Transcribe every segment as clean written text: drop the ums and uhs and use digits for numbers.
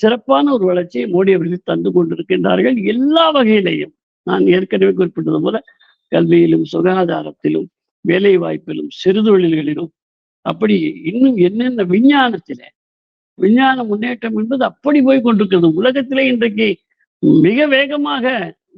சிறப்பான ஒரு வளர்ச்சியை மோடி அவர்கள் தந்து கொண்டிருக்கின்றார்கள் எல்லா வகையிலையும். நான் ஏற்கனவே குறிப்பிட்டது போல கல்வியிலும், சுகாதாரத்திலும், வேலை வாய்ப்பிலும், சிறுதொழில்களிலும், அப்படி இன்னும் என்னென்ன விஞ்ஞானத்திலே விஞ்ஞான முன்னேற்றம் என்பது அப்படி போய் கொண்டிருக்கிறது. உலகத்திலே இன்றைக்கு மிக வேகமாக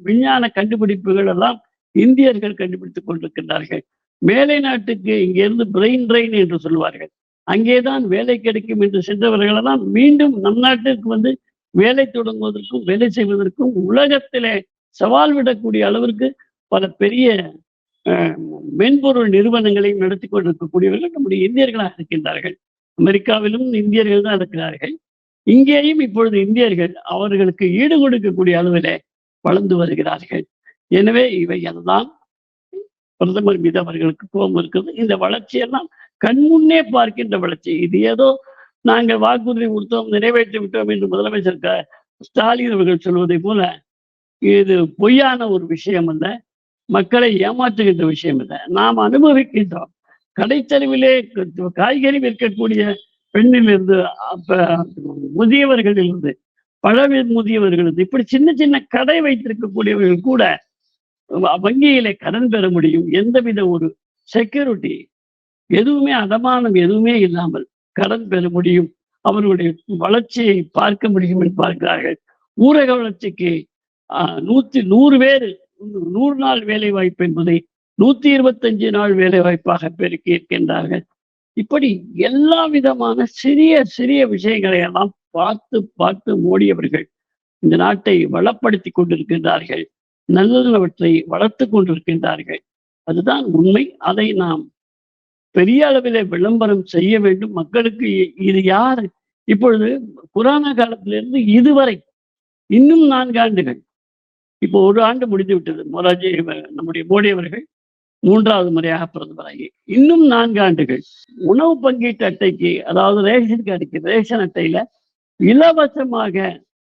விஞ்ஞான கண்டுபிடிப்புகள் எல்லாம் இந்தியர்கள் கண்டுபிடித்துக் கொண்டிருக்கின்றார்கள். மேலை நாட்டுக்கு இங்கிருந்து பிரெயின் ட்ரெயின் என்று சொல்வார்கள். அங்கேதான் வேலை கிடைக்கும் என்று சென்றவர்கள் எல்லாம் மீண்டும் நம் நாட்டிற்கு வந்து வேலை தொடங்குவதற்கும், வேலை செய்வதற்கும் உலகத்திலே சவால் விடக்கூடிய அளவிற்கு பல பெரிய அஹ், மென்பொருள் நிறுவனங்களையும் நடத்தி கொண்டிருக்கக்கூடியவர்கள் நம்முடைய இந்தியர்களாக இருக்கின்றார்கள். அமெரிக்காவிலும் இந்தியர்கள் தான் இருக்கிறார்கள். இங்கேயும் இப்பொழுது இந்தியர்கள் அவர்களுக்கு ஈடு கொடுக்கக்கூடிய அளவிலே வளர்ந்து வருகிறார்கள். எனவே இவை எல்லாம் பிரதமர் மீது அவர்களுக்கு கோபம் இருக்குது. இந்த வளர்ச்சியெல்லாம் கண்முன்னே பார்க்கின்ற வளர்ச்சி. இது ஏதோ நாங்கள் வாக்குறுதி கொடுத்தோம், நிறைவேற்றி விட்டோம் என்று முதலமைச்சர் ஸ்டாலின் அவர்கள் சொல்வதை போல இது பொய்யான ஒரு விஷயம் அல்ல. மக்களை ஏமாற்றுகின்ற விஷயம் அல்ல. நாம் அனுபவிக்கின்றோம். கடைத்தெருவிலே காய்கறி விற்கக்கூடிய பெண்ணிலிருந்து முதியவர்களிலிருந்து பழ முதியவர்களிலிருந்து இப்படி சின்ன சின்ன கடை வைத்திருக்கக்கூடியவர்கள் கூட வங்கியிலே கடன் பெற முடியும். எந்தவித ஒரு செக்யூரிட்டி எதுவுமே அடமானம் எதுவுமே இல்லாமல் கடன் பெற முடியும். அவர்களுடைய வளர்ச்சியை பார்க்க முடியும் என்று பார்க்கிறார்கள். ஊரக வளர்ச்சிக்கு 100 பேர் 100 நாள் வேலை வாய்ப்பு என்பதை 125 நாள் வேலை வாய்ப்பாக பெருக்கி இருக்கின்றார்கள். இப்படி எல்லா விதமான சிறிய சிறிய விஷயங்களை எல்லாம் பார்த்து பார்த்து மோடி அவர்கள் இந்த நாட்டை வளப்படுத்தி கொண்டிருக்கின்றார்கள். நல்லவற்றை வளர்த்து கொண்டிருக்கின்றார்கள். அதுதான் உண்மை. அதை நாம் பெரிய அளவிலே விளம்பரம் செய்ய வேண்டும். மக்களுக்கு இது யாரு இப்பொழுது கொரோனா காலத்திலிருந்து இதுவரை இன்னும் 4 ஆண்டுகள், இப்போ 1 ஆண்டு முடிந்து விட்டது. நம்முடைய மோடி அவர்கள் 3வது முறையாக பிரதமராகி இன்னும் 4 ஆண்டுகள் உணவு பங்கீட்டு அட்டைக்கு, அதாவது ரேஷன் கார்டுக்கு, ரேஷன் அட்டையில இலவசமாக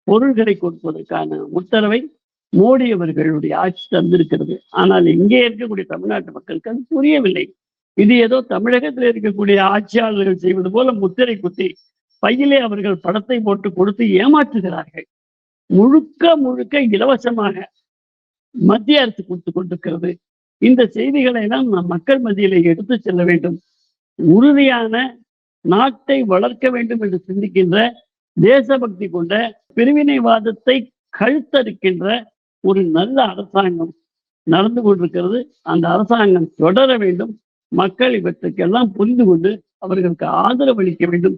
பொருள்களை கொடுப்பதற்கான உத்தரவை மோடி அவர்களுடைய ஆட்சி தந்திருக்கிறது. ஆனால் இங்கே இருக்கக்கூடிய தமிழ்நாட்டு மக்களுக்கு அது புரியவில்லை. இது ஏதோ தமிழகத்தில் இருக்கக்கூடிய ஆட்சியாளர்கள் செய்வது போல முத்திரை குத்தி பையிலே அவர்கள் படத்தை போட்டு கொடுத்து ஏமாற்றுகிறார்கள். முழுக்க முழுக்க இலவசமாக மத்திய அரசு கொடுத்து கொண்டிருக்கிறது. இந்த செய்திகளை எல்லாம் நாம் மக்கள் மத்தியிலே எடுத்து செல்ல வேண்டும். உறுதியான நாட்டை வளர்க்க வேண்டும் என்று சிந்திக்கின்ற, தேசபக்தி கொண்ட, பிரிவினைவாதத்தை கழுத்தறுக்கின்ற ஒரு நல்ல அரசாங்கம் நடந்து கொண்டிருக்கிறது. அந்த அரசாங்கம் தொடர வேண்டும். மக்கள் இவற்றுக்கெல்லாம் புரிந்து கொண்டு அவர்களுக்கு ஆதரவு அளிக்க வேண்டும்.